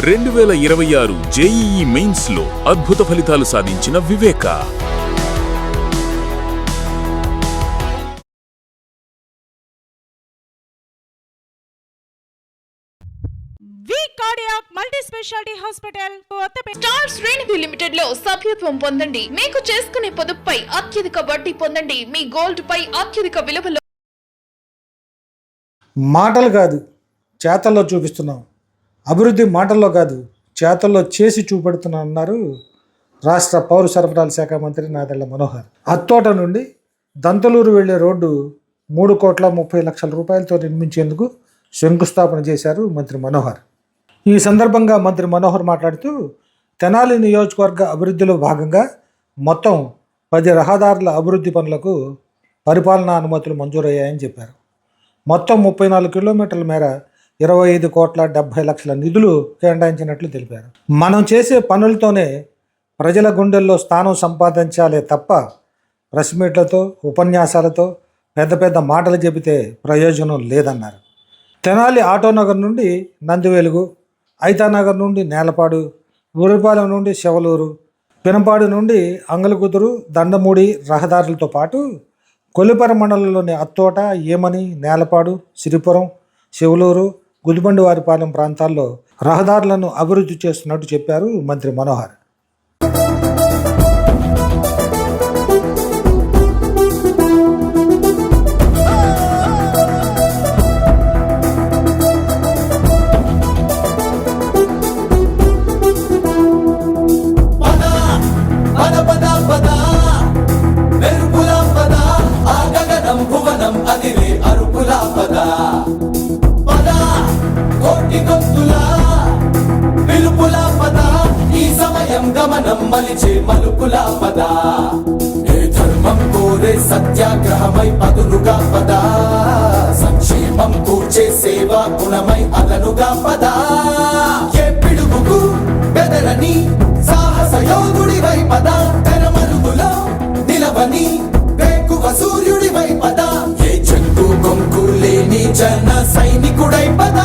2026 JEE mains లో అద్భుత ఫలితాలు సాధించిన వివేక. మల్టీ స్పెషాలిటీ హాస్పిటల్ స్టార్ శ్రేణి లిమిటెడ్ లో సభ్యత్వం పొందండి. మీకు చేసుకునే పొదుపుపై అత్యధిక వడ్డీ పొందండి. మీ గోల్డ్ పై అత్యధిక విలువలో. మాటలు కాదు చేతల్లో చూపిస్తున్నాం, అభివృద్ధి మాటల్లో కాదు చేతల్లో చేసి చూపెడుతున్నాం అన్నారు రాష్ట్ర పౌర సరఫరాల శాఖ మంత్రి నాదెళ్ల మనోహర్. అత్తోట నుండి దంతలూరు వెళ్లే రోడ్డు 3,30,00,000 రూపాయలతో నిర్మించేందుకు శంకుస్థాపన చేశారు మంత్రి మనోహర్. ఈ సందర్భంగా మంత్రి మనోహర్ మాట్లాడుతూ తెనాలి నియోజకవర్గ అభివృద్ధిలో భాగంగా మొత్తం 10 రహదారుల అభివృద్ధి పనులకు పరిపాలనా అనుమతులు మంజూరయ్యాయని చెప్పారు. మొత్తం 34 కిలోమీటర్ల మేర 25,70,00,000 నిధులు కేటాయించినట్లు తెలిపారు. మనం చేసే పనులతోనే ప్రజల గుండెల్లో స్థానం సంపాదించాలే తప్ప ప్రెస్ మీట్లతో ఉపన్యాసాలతో పెద్ద పెద్ద మాటలు చెబితే ప్రయోజనం లేదన్నారు. తెనాలి ఆటోనగర్ నుండి నందివెలుగు, ఐతానగర్ నుండి నేలపాడు, ఊరిపాలెం నుండి శివలూరు, పినపాడు నుండి అంగలకుదురు, దండమూడి రహదారులతో పాటు కొల్లిపర మండలంలోని అత్తోట, ఏమని, నేలపాడు, సిరిపురం, శివలూరు, గుదిబండివారిపాలెం ప్రాంతాల్లో రహదారులను అభివృద్ధి చేస్తున్నట్టు చెప్పారు మంత్రి మనోహర్. గమనం మలిచే మలుపులా పద, ఏ ధర్మం కోరే సత్యాగ్రహమై పదులుగా పద, సంక్షేమం కూర్చే సేవా గుణమై అదనుగా పద, ఏ పిడుగుకు బెదరని సాహస యోధుడివై పద, తెరమరుగులో నిలవని వేకువ సూర్యుడివై పద, ఏ చెక్కు కొంకు లేని జన సైనికుడై పద.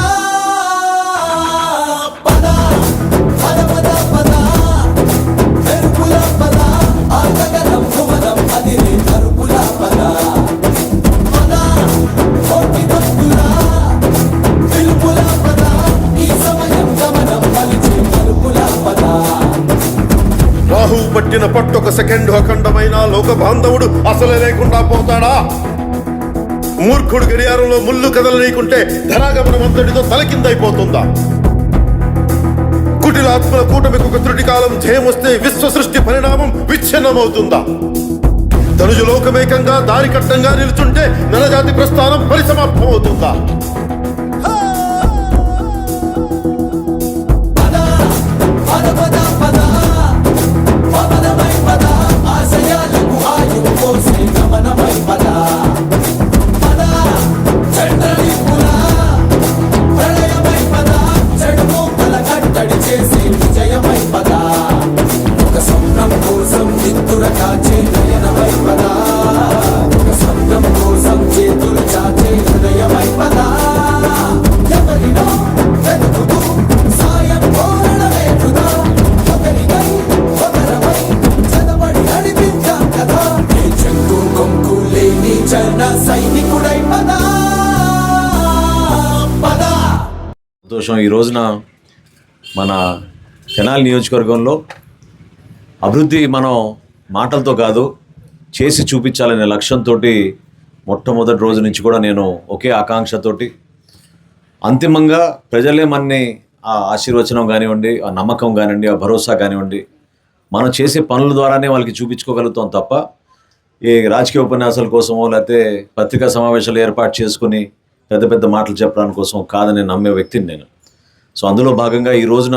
రాహువు పట్టిన పట్టొక సెకండ్ అఖండమైన లోక బాంధవుడు అసలే లేకుండా పోతాడా? మూర్ఖుడు గడియారంలో ముళ్ళు కదలనీకుంటే ధరాగమనం అంతటితో తలకిందైపోతుందా? కుటిలాత్మల కూటమికి ఒక త్రుటి కాలం ధ్యేయమొస్తే విశ్వ సృష్టి పరిణామం విచ్ఛిన్నమవుతుందా? ధనుజు లోకమేకంగా దారికట్టంగా నిలుచుంటే నరజాతి ప్రస్థానం పరిసమాప్తం అవుతుందా? సంతోషం. ఈ రోజున మన తెనాలి నియోజకవర్గంలో అభివృద్ధి మనం మాటలతో కాదు చేసి చూపించాలనే లక్ష్యంతో మొట్టమొదటి రోజు నుంచి కూడా నేను ఒకే ఆకాంక్షతోటి అంతిమంగా ప్రజలే మనని ఆ ఆశీర్వచనం కానివ్వండి, ఆ నమ్మకం కానివ్వండి, ఆ భరోసా కానివ్వండి మనం చేసే పనుల ద్వారానే వాళ్ళకి చూపించుకోగలుగుతాం తప్ప ఏ రాజకీయ ఉపన్యాసాల కోసమో లేకపోతే పత్రికా సమావేశాలు ఏర్పాటు చేసుకుని పెద్ద పెద్ద మాటలు చెప్పడానికి కోసం కాదని నమ్మే వ్యక్తిని నేను. సో అందులో భాగంగా ఈ రోజున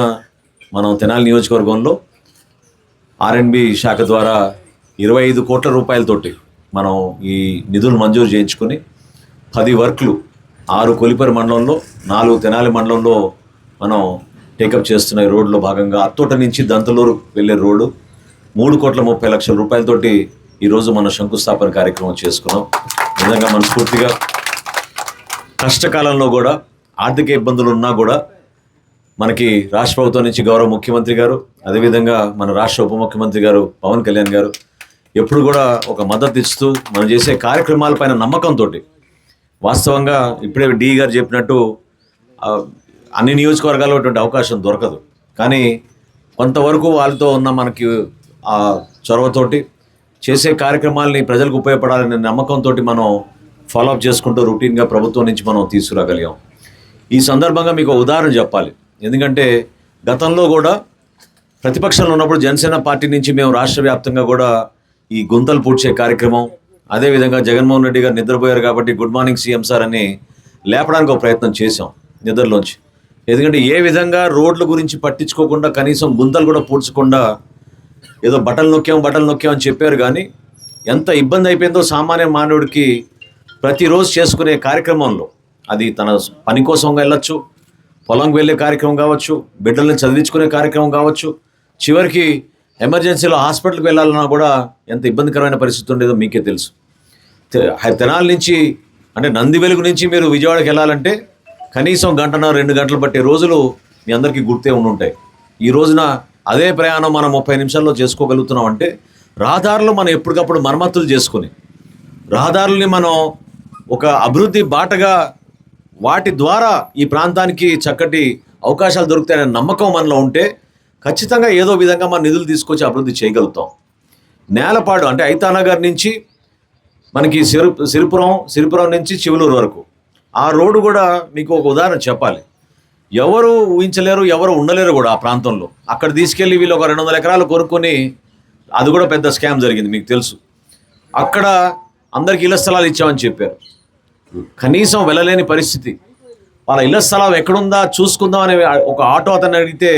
మనం తెనాలి నియోజకవర్గంలో R&B శాఖ ద్వారా 25 కోట్ల రూపాయలతోటి మనం ఈ నిధులు మంజూరు చేయించుకొని 10 వర్క్లు 6 కొలిపరి మండలంలో 4 తెనాలి మండలంలో మనం టేకప్ చేస్తున్న ఈ రోడ్లో భాగంగా అత్తోట నుంచి దంతలూరు వెళ్ళే రోడ్డు 3,30,00,000 రూపాయలతోటి ఈరోజు మనం శంకుస్థాపన కార్యక్రమం చేసుకున్నాం. నిజంగా మనస్ఫూర్తిగా కష్టకాలంలో కూడా ఆర్థిక ఇబ్బందులు ఉన్నా కూడా మనకి రాష్ట్ర ప్రభుత్వం నుంచి గౌరవ ముఖ్యమంత్రి గారు, అదేవిధంగా మన రాష్ట్ర ఉప ముఖ్యమంత్రి గారు పవన్ కళ్యాణ్ గారు ఎప్పుడు కూడా ఒక మద్దతు ఇస్తూ మనం చేసే కార్యక్రమాలపైన నమ్మకంతో, వాస్తవంగా ఇప్పుడే డి గారు చెప్పినట్టు అన్ని నియోజకవర్గాల్లో అటువంటి అవకాశం దొరకదు, కానీ కొంతవరకు వాళ్ళతో ఉన్న మనకి ఆ చొరవతోటి చేసే కార్యక్రమాలని ప్రజలకు ఉపయోగపడాలనే నమ్మకంతో మనం ఫాలోఅప్ చేసుకుంటూ రొటీన్గా ప్రభుత్వం నుంచి మనం తీసుకురాగలిగాం. ఈ సందర్భంగా మీకు ఉదాహరణ చెప్పాలి. ఎందుకంటే గతంలో కూడా ప్రతిపక్షంలో ఉన్నప్పుడు జనసేన పార్టీ నుంచి మేము రాష్ట్ర వ్యాప్తంగా కూడా ఈ గుంతలు పూడ్చే కార్యక్రమం, అదేవిధంగా జగన్మోహన్ రెడ్డి గారు నిద్రపోయారు కాబట్టి గుడ్ మార్నింగ్ సీఎం సార్ అని లేపడానికి ఒక ప్రయత్నం చేశాం నిద్రలోంచి. ఎందుకంటే ఏ విధంగా రోడ్ల గురించి పట్టించుకోకుండా కనీసం గుంతలు కూడా పూడ్చకుండా ఏదో బటన్ నొక్కాం అని చెప్పారు, కానీ ఎంత ఇబ్బంది అయిపోయిందో సామాన్య మానవుడికి ప్రతిరోజు చేసుకునే కార్యక్రమంలో, అది తన పని కోసం వెళ్ళొచ్చు, పొలంకి వెళ్ళే కార్యక్రమం కావచ్చు, బిడ్డల్ని చదివించుకునే కార్యక్రమం కావచ్చు, చివరికి ఎమర్జెన్సీలో హాస్పిటల్కి వెళ్ళాలన్నా కూడా ఎంత ఇబ్బందికరమైన పరిస్థితి ఉండేదో మీకే తెలుసు. తెనాలి నుంచి అంటే నంది వెలుగు నుంచి మీరు విజయవాడకి వెళ్ళాలంటే కనీసం 1.5-2 గంటలు పట్టే రోజులు మీ అందరికీ గుర్తే ఉండుంటాయి. ఈ రోజున అదే ప్రయాణం మనం 30 నిమిషాల్లో చేసుకోగలుగుతున్నాం అంటే రహదారులు మనం ఎప్పటికప్పుడు మరమ్మతులు చేసుకుని రహదారుల్ని మనం ఒక అభివృద్ధి బాటగా వాటి ద్వారా ఈ ప్రాంతానికి చక్కటి అవకాశాలు దొరుకుతాయనే నమ్మకం మనలో ఉంటే ఖచ్చితంగా ఏదో విధంగా మన నిధులు తీసుకొచ్చి అభివృద్ధి చేయగలుగుతాం. నేలపాడు అంటే ఐతానగర్ నుంచి మనకి సిరిపురం నుంచి చివలూరు వరకు ఆ రోడ్డు కూడా మీకు ఒక ఉదాహరణ చెప్పాలి. ఎవరు ఊహించలేరు, ఎవరు ఉండలేరు కూడా ఆ ప్రాంతంలో. అక్కడ తీసుకెళ్ళి వీళ్ళు ఒక 200 ఎకరాలు కొనుక్కొని, అది కూడా పెద్ద స్కామ్ జరిగింది మీకు తెలుసు. అక్కడ అందరికి ఇళ్ల స్థలాలు ఇచ్చామని చెప్పారు, కనీసం వెళ్ళలేని పరిస్థితి. వాళ్ళ ఇళ్ల స్థలం ఎక్కడుందా చూసుకుందాం అనే ఒక ఆటో అతను అడిగితే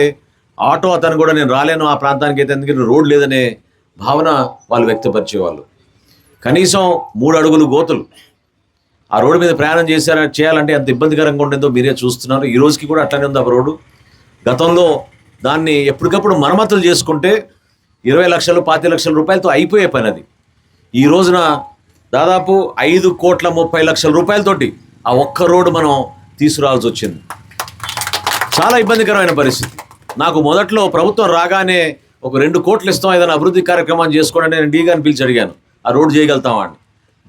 ఆటో అతను కూడా నేను రాలేను ఆ ప్రాంతానికి అయితే, ఎందుకంటే రోడ్ లేదనే భావన వాళ్ళు వ్యక్తపరిచేవాళ్ళు. కనీసం 3 అడుగులు గోతులు ఆ రోడ్డు మీద ప్రయాణం చేయాలంటే ఎంత ఇబ్బందికరంగా ఉండేదో మీరే చూస్తున్నారు. ఈ రోజుకి కూడా అట్లనే ఉంది ఆ రోడ్డు. గతంలో దాన్ని ఎప్పటికప్పుడు మరమ్మతులు చేసుకుంటే 20 లక్షలు 25 లక్షల రూపాయలతో అయిపోయే పని అది. ఈ రోజున దాదాపు 5,30 లక్షల రూపాయలతోటి ఆ ఒక్క రోడ్డు మనం తీసుకురావాల్సి వచ్చింది. చాలా ఇబ్బందికరమైన పరిస్థితి. నాకు మొదట్లో ప్రభుత్వం రాగానే ఒక 2 కోట్లు ఇస్తాం ఏదైనా అభివృద్ధి కార్యక్రమాన్ని చేసుకోండి నేను డి గారిని పిలిచి అడిగాను, ఆ రోడ్డు చేయగలుగుతామా అని.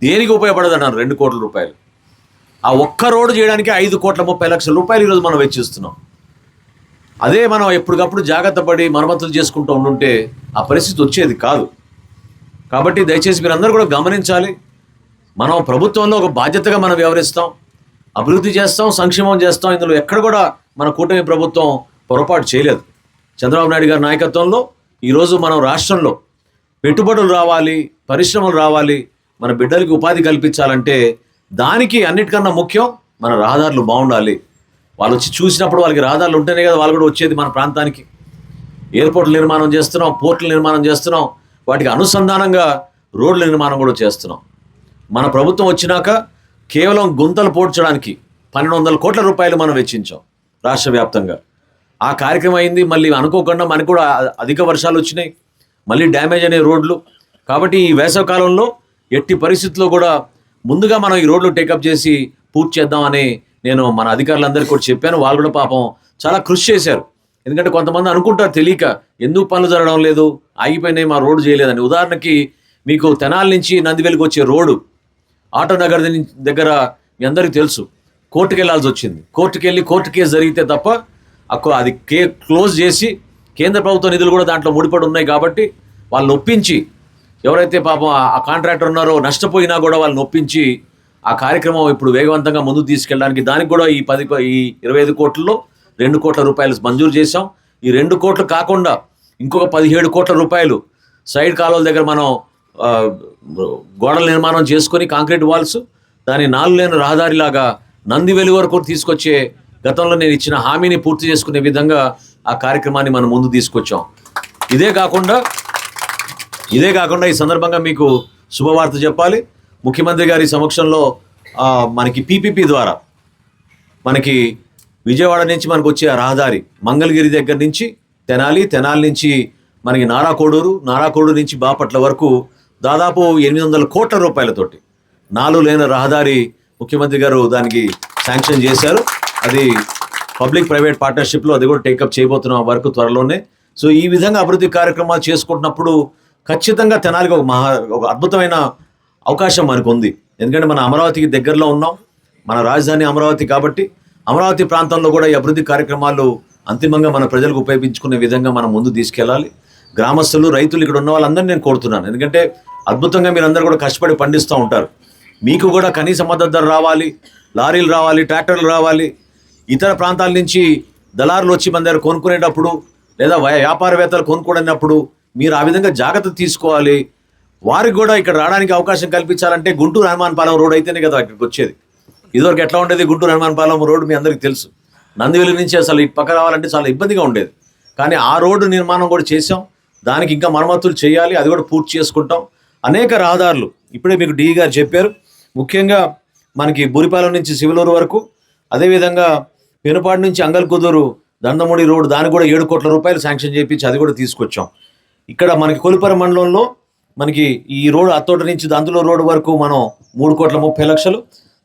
దేనికి ఉపయోగపడదు అన్నారు 2 కోట్ల రూపాయలు. ఆ ఒక్క రోడ్డు చేయడానికి 5,30 లక్షల రూపాయలు ఈరోజు మనం వెచ్చిస్తున్నాం. అదే మనం ఎప్పటికప్పుడు జాగ్రత్త పడి మరమ్మతులు చేసుకుంటూ ఉండుంటే ఆ పరిస్థితి వచ్చేది కాదు. కాబట్టి దయచేసి మీరు అందరూ కూడా గమనించాలి. మనం ప్రభుత్వంలో ఒక బాధ్యతగా మనం వ్యవహరిస్తాం, అభివృద్ధి చేస్తాం, సంక్షేమం చేస్తాం. ఇందులో ఎక్కడ కూడా మన కూటమి ప్రభుత్వం పొరపాటు చేయలేదు. చంద్రబాబు నాయుడు గారి నాయకత్వంలో ఈరోజు మనం రాష్ట్రంలో పెట్టుబడులు రావాలి, పరిశ్రమలు రావాలి, మన బిడ్డలకి ఉపాధి కల్పించాలంటే దానికి అన్నిటికన్నా ముఖ్యం మన రహదారులు బాగుండాలి. వాళ్ళు వచ్చి చూసినప్పుడు వాళ్ళకి రహదారులు ఉంటేనే కదా వాళ్ళు కూడా వచ్చేది మన ప్రాంతానికి. ఎయిర్పోర్ట్ల నిర్మాణం చేస్తున్నాం, పోర్టుల నిర్మాణం చేస్తున్నాం, వాటికి అనుసంధానంగా రోడ్ల నిర్మాణం కూడా చేస్తున్నాం. మన ప్రభుత్వం వచ్చినాక కేవలం గుంతలు పోడ్చడానికి 1,200 కోట్ల రూపాయలు మనం వెచ్చించాం రాష్ట్ర వ్యాప్తంగా. ఆ కార్యక్రమం అయింది. మళ్ళీ అనుకోకుండా మనకు కూడా అధిక వర్షాలు వచ్చినాయి, మళ్ళీ డ్యామేజ్ అనే రోడ్లు. కాబట్టి ఈ వేసవి కాలంలో ఎట్టి పరిస్థితుల్లో కూడా ముందుగా మనం ఈ రోడ్లు టేకప్ చేసి పూర్తి చేద్దామని నేను మన అధికారులందరికీ కూడా చెప్పాను. వాళ్ళు కూడా పాపం చాలా కృషి చేశారు. ఎందుకంటే కొంతమంది అనుకుంటారు తెలియక, ఎందుకు పనులు జరగడం లేదు, ఆగిపోయినాయి, మా రోడ్డు చేయలేదని. ఉదాహరణకి మీకు తెనాలి నుంచి నందివెలుగు వచ్చే రోడ్డు ఆటో నగర్ దగ్గర మీ అందరికీ తెలుసు, కోర్టుకు వెళ్ళాల్సి వచ్చింది. కోర్టుకు వెళ్ళి కోర్టు కేసు జరిగితే తప్ప అది క్లోజ్ చేసి కేంద్ర ప్రభుత్వ నిధులు కూడా దాంట్లో ముడిపడి ఉన్నాయి కాబట్టి వాళ్ళని ఒప్పించి, ఎవరైతే పాపం ఆ కాంట్రాక్టర్ ఉన్నారో నష్టపోయినా కూడా వాళ్ళని ఒప్పించి ఆ కార్యక్రమం ఇప్పుడు వేగవంతంగా ముందుకు తీసుకెళ్ళడానికి దానికి కూడా ఈ 25 కోట్లలో 2 కోట్ల రూపాయలు మంజూరు చేశాం. ఈ 2 కోట్లు కాకుండా ఇంకొక 17 కోట్ల రూపాయలు సైడ్ కాలువల దగ్గర మనం గోడల నిర్మాణం చేసుకొని కాంక్రీట్ వాల్స్, దాని 4 లేన్ రహదారిలాగా నంది వెలుగు వరకు తీసుకొచ్చే గతంలో నేను ఇచ్చిన హామీని పూర్తి చేసుకునే విధంగా ఆ కార్యక్రమాన్ని మనం ముందు తీసుకొచ్చాం. ఇదే కాకుండా ఈ సందర్భంగా మీకు శుభవార్త చెప్పాలి. ముఖ్యమంత్రి గారి సమక్షంలో మనకి పీపీపీ ద్వారా మనకి విజయవాడ నుంచి మనకు వచ్చే రహదారి మంగళగిరి దగ్గర నుంచి తెనాలి నుంచి మనకి నారాకోడూరు నుంచి బాపట్ల వరకు దాదాపు 800 కోట్ల రూపాయలతోటి 4 లేన్ రహదారి ముఖ్యమంత్రి గారు దానికి శాంక్షన్ చేశారు. అది పబ్లిక్ ప్రైవేట్ పార్ట్నర్షిప్లో అది కూడా టేకప్ చేయబోతున్నాం ఆ వర్క్ త్వరలోనే. సో ఈ విధంగా అభివృద్ధి కార్యక్రమాలు చేసుకుంటున్నప్పుడు ఖచ్చితంగా తెనాలికి ఒక అద్భుతమైన అవకాశం మనకు ఉంది. ఎందుకంటే మన అమరావతికి దగ్గరలో ఉన్నాం, మన రాజధాని అమరావతి కాబట్టి అమరావతి ప్రాంతంలో కూడా ఈ అభివృద్ధి కార్యక్రమాలు అంతిమంగా మన ప్రజలకు ఉపయోగించుకునే విధంగా మనం ముందు తీసుకెళ్ళాలి. గ్రామస్తులు, రైతులు, ఇక్కడ ఉన్న వాళ్ళందరినీ నేను కోరుతున్నాను. ఎందుకంటే అద్భుతంగా మీరందరూ కూడా కష్టపడి పండిస్తూ ఉంటారు. మీకు కూడా కనీస మద్దతు ధర రావాలి, లారీలు రావాలి, ట్రాక్టర్లు రావాలి. ఇతర ప్రాంతాల నుంచి దళారులు వచ్చి మన దగ్గర కొనుక్కునేటప్పుడు లేదా వ్యాపారవేత్తలు కొనుక్కోనప్పుడు మీరు ఆ విధంగా జాగ్రత్త తీసుకోవాలి. వారికి కూడా ఇక్కడ రావడానికి అవకాశం కల్పించాలంటే గుంటూరు హనుమాన్పాలెం రోడ్ అయితేనే కదా ఇక్కడికి వచ్చేది. ఇదివరకు ఎట్లా ఉండేది? గుంటూరు హనుమాన్పాలెం రోడ్డు మీ అందరికీ తెలుసు. నందివెల్లి నుంచి అసలు ఇటు పక్క రావాలంటే చాలా ఇబ్బందిగా ఉండేది. కానీ ఆ రోడ్డు నిర్మాణం కూడా చేసాం. దానికి ఇంకా మరమ్మతులు చేయాలి, అది కూడా పూర్తి చేసుకుంటాం. అనేక రహదారులు ఇప్పుడే మీకు డి గారు చెప్పారు. ముఖ్యంగా మనకి బురిపాలెం నుంచి శివలూరు వరకు, అదేవిధంగా పెనుపాడు నుంచి అంగల్కుదురు దండముడి రోడ్డు, దానికి కూడా 7 కోట్ల రూపాయలు శాంక్షన్ చేయించి అది కూడా తీసుకొచ్చాం. ఇక్కడ మనకి కొలిపర మండలంలో మనకి ఈ రోడ్డు అత్తోట నుంచి దంతులూరు రోడ్డు వరకు మనం 3,30,00,000.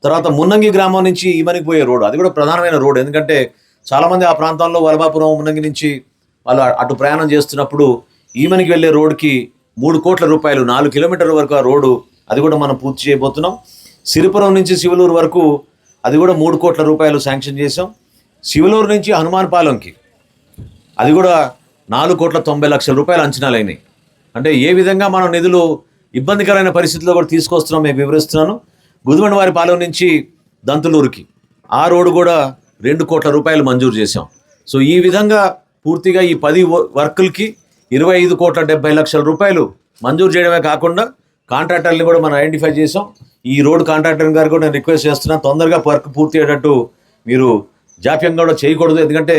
తర్వాత మున్నంగి గ్రామం నుంచి ఈమనికి పోయే రోడ్డు, అది కూడా ప్రధానమైన రోడ్డు. ఎందుకంటే చాలామంది ఆ ప్రాంతంలో వలభాపురం, మున్నంగి నుంచి వాళ్ళు అటు ప్రయాణం చేస్తున్నప్పుడు ఈమనికి వెళ్ళే రోడ్డుకి 3 కోట్ల రూపాయలు, 4 కిలోమీటర్ల వరకు ఆ రోడ్డు, అది కూడా మనం పూర్తి చేయబోతున్నాం. సిరిపురం నుంచి శివలూరు వరకు అది కూడా 3 కోట్ల రూపాయలు శాంక్షన్ చేసాం. శివలూరు నుంచి హనుమాన్పాలెంకి అది కూడా 4,90,00,000 రూపాయలు అంచనాలు అయినాయి. అంటే ఏ విధంగా మనం నిధులు ఇబ్బందికరమైన పరిస్థితుల్లో కూడా తీసుకొస్తున్నాం మీకు వివరిస్తున్నాను. గుదిబండవారిపాలెం నుంచి దంతులూరుకి ఆ రోడ్డు కూడా 2 కోట్ల రూపాయలు మంజూరు చేశాం. సో ఈ విధంగా పూర్తిగా ఈ 10 వర్కులకి 25,70,00,000 రూపాయలు మంజూరు చేయడమే కాకుండా కాంట్రాక్టర్ని కూడా మనం ఐడెంటిఫై చేసాం. ఈ రోడ్డు కాంట్రాక్టర్ గారు కూడా నేను రిక్వెస్ట్ చేస్తున్నాను, తొందరగా వర్క్ పూర్తి అయ్యేటట్టు మీరు జాప్యం కూడా చేయకూడదు. ఎందుకంటే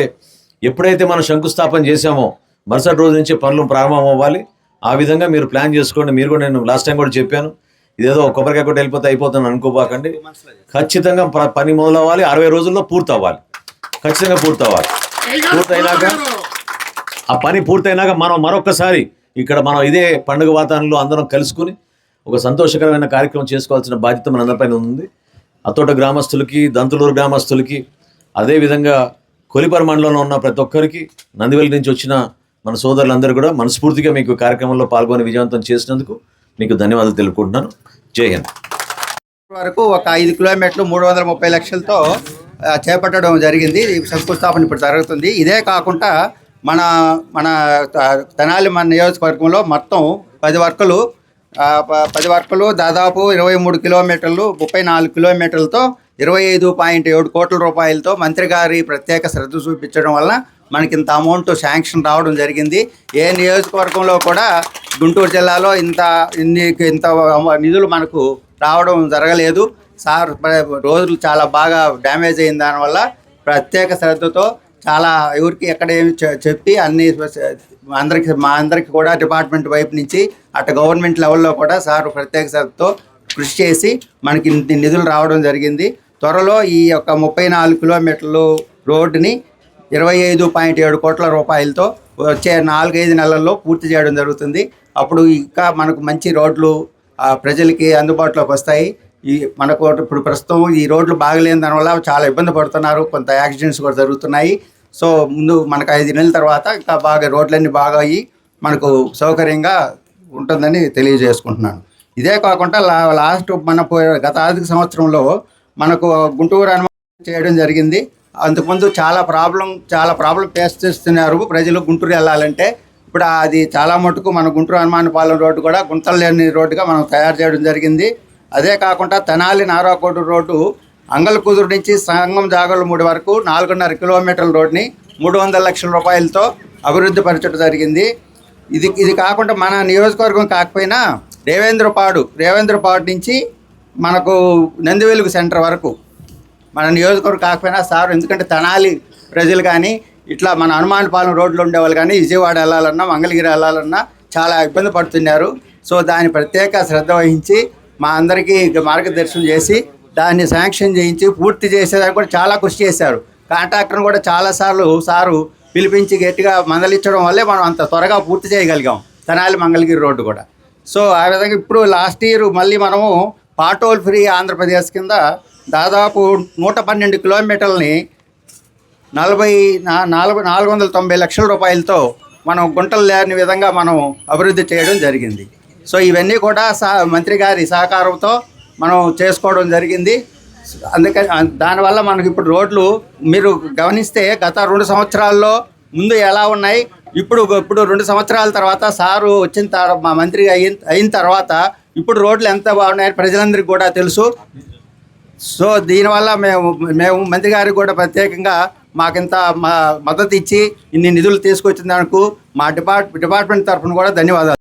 ఎప్పుడైతే మనం శంకుస్థాపన చేసామో మరుసటి రోజు నుంచి పనులు ప్రారంభం అవ్వాలి. ఆ విధంగా మీరు ప్లాన్ చేసుకోండి. మీరు కూడా, నేను లాస్ట్ టైం కూడా చెప్పాను, ఇదేదో కొబ్బరికాయ కొట్టి వెళ్ళిపోతే అయిపోతుంది అనుకోబాకండి. ఖచ్చితంగా పని మొదలవ్వాలి, 60 రోజుల్లో పూర్తి అవ్వాలి, ఖచ్చితంగా పూర్తి అవ్వాలి. పూర్తయినాక ఆ పని పూర్తయినాక మనం మరొకసారి ఇక్కడ మనం ఇదే పండుగ వాతావరణంలో అందరం కలుసుకుని ఒక సంతోషకరమైన కార్యక్రమం చేసుకోవాల్సిన బాధ్యత మన అందరిపైన ఉంది. అత్తోట గ్రామస్తులకి, దంతులూరు గ్రామస్తులకి, అదేవిధంగా కొలిపర మండలంలో ఉన్న ప్రతి ఒక్కరికి, నందివెల్లి నుంచి వచ్చిన మన సోదరులందరూ కూడా మనస్ఫూర్తిగా మీకు కార్యక్రమంలో పాల్గొని విజయవంతం చేసినందుకు మీకు ధన్యవాదాలు తెలుపుకుంటున్నాను. జై హింద్. వరకు ఒక 5 కిలోమీటర్లు 330 లక్షలతో చేపట్టడం జరిగింది. శంకుస్థాపన ఇప్పుడు జరుగుతుంది. ఇదే కాకుండా మన మన తెనాలి మన నియోజకవర్గంలో మొత్తం 10 వర్కులు దాదాపు 23 కిలోమీటర్లు 34 కిలోమీటర్లతో 25.7 కోట్ల రూపాయలతో మంత్రి గారి ప్రత్యేక శ్రద్ధ చూపించడం వల్ల మనకి ఇంత అమౌంట్ శాంక్షన్ రావడం జరిగింది. ఏ నియోజకవర్గంలో కూడా గుంటూరు జిల్లాలో ఇంత నిధులు మనకు రావడం జరగలేదు. సార్ రోజులు చాలా బాగా డ్యామేజ్ అయిన దానివల్ల ప్రత్యేక శ్రద్ధతో చాలా ఎవరికి ఎక్కడ ఏమి చెప్పి అన్ని మా అందరికి కూడా డిపార్ట్మెంట్ వైపు నుంచి అటు గవర్నమెంట్ లెవెల్లో కూడా సార్ ప్రత్యేక శ్రద్ధతో కృషి చేసి మనకి నిధులు రావడం జరిగింది. త్వరలో ఈ యొక్క 34 కిలోమీటర్లు రోడ్డుని 25.7 కోట్ల రూపాయలతో వచ్చే 4-5 నెలల్లో పూర్తి చేయడం జరుగుతుంది. అప్పుడు ఇంకా మనకు మంచి రోడ్లు ప్రజలకి అందుబాటులోకి వస్తాయి. మనకు ఇప్పుడు ప్రస్తుతం ఈ రోడ్లు బాగలేని దానివల్ల చాలా ఇబ్బంది పడుతున్నారు, కొంత యాక్సిడెంట్స్ కూడా జరుగుతున్నాయి. సో ముందు మనకు 5 నెలల తర్వాత ఇంకా బాగా రోడ్లన్నీ బాగా అయ్యి మనకు సౌకర్యంగా ఉంటుందని తెలియజేసుకుంటున్నాను. ఇదే కాకుండా లాస్ట్ గత ఆర్థిక సంవత్సరంలో మనకు గుంటూరు అనుమతి చేయడం జరిగింది. అంతకుముందు చాలా ప్రాబ్లం ఫేస్ చేస్తున్నారు ప్రజలు గుంటూరు వెళ్ళాలంటే. ఇప్పుడు అది చాలా మటుకు మన గుంటూరు హనుమాన్పాలెం రోడ్డు కూడా గుంతలు లేని రోడ్డుగా మనం తయారు చేయడం జరిగింది. అదే కాకుండా తెనాలి నారాకోట రోడ్డు అంగల్కుదురు నుంచి సంగం జాగలమూడి వరకు 4.5 కిలోమీటర్ల రోడ్ని 300 లక్షల రూపాయలతో అభివృద్ధి పరచడం జరిగింది. ఇది కాకుండా మన నియోజకవర్గం కాకపోయినా రేవేంద్రపాడు నుంచి మనకు నందివెలుగు సెంటర్ వరకు మన నియోజకవర్గం కాకపోయినా సార్, ఎందుకంటే తెనాలి ప్రజలు కానీ ఇట్లా మన హనుమాన్పాలెం రోడ్లు ఉండేవాళ్ళు కానీ విజయవాడ వెళ్ళాలన్నా మంగళగిరి వెళ్ళాలన్నా చాలా ఇబ్బంది పడుతున్నారు. సో దాని ప్రత్యేక శ్రద్ధ వహించి మా అందరికీ మార్గదర్శనం చేసి దాన్ని శాంక్షన్ చేయించి పూర్తి చేసేదానికి కూడా చాలా కృషి చేశారు. కాంట్రాక్టర్ని కూడా చాలాసార్లు సారు పిలిపించి గట్టిగా మందలించడం వల్లే మనం అంత త్వరగా పూర్తి చేయగలిగాం తెనాలి మంగళగిరి రోడ్డు కూడా. సో ఆ విధంగా ఇప్పుడు లాస్ట్ ఇయర్ మళ్ళీ మనము పాటోల్ ఫ్రీ ఆంధ్రప్రదేశ్ కింద దాదాపు 112 కిలోమీటర్లని 490 లక్షల రూపాయలతో మనం గుంటలు లేని విధంగా మనం అభివృద్ధి చేయడం జరిగింది. సో ఇవన్నీ కూడా మంత్రి గారి సహకారంతో మనం చేసుకోవడం జరిగింది. అందుకని దానివల్ల మనకి ఇప్పుడు రోడ్లు మీరు గమనిస్తే గత 2 సంవత్సరాల్లో ముందు ఎలా ఉన్నాయి, ఇప్పుడు 2 సంవత్సరాల తర్వాత సారు వచ్చిన తర్వాత మా మంత్రి అయిన తర్వాత ఇప్పుడు రోడ్లు ఎంత బాగున్నాయని ప్రజలందరికీ కూడా తెలుసు. సో దీనివల్ల మేము మంత్రి గారికి కూడా ప్రత్యేకంగా మాకింత మద్దతు ఇచ్చి ఇన్ని నిధులు తీసుకొచ్చిన దానికి మా డిపార్ట్మెంట్ తరఫున కూడా ధన్యవాదాలు.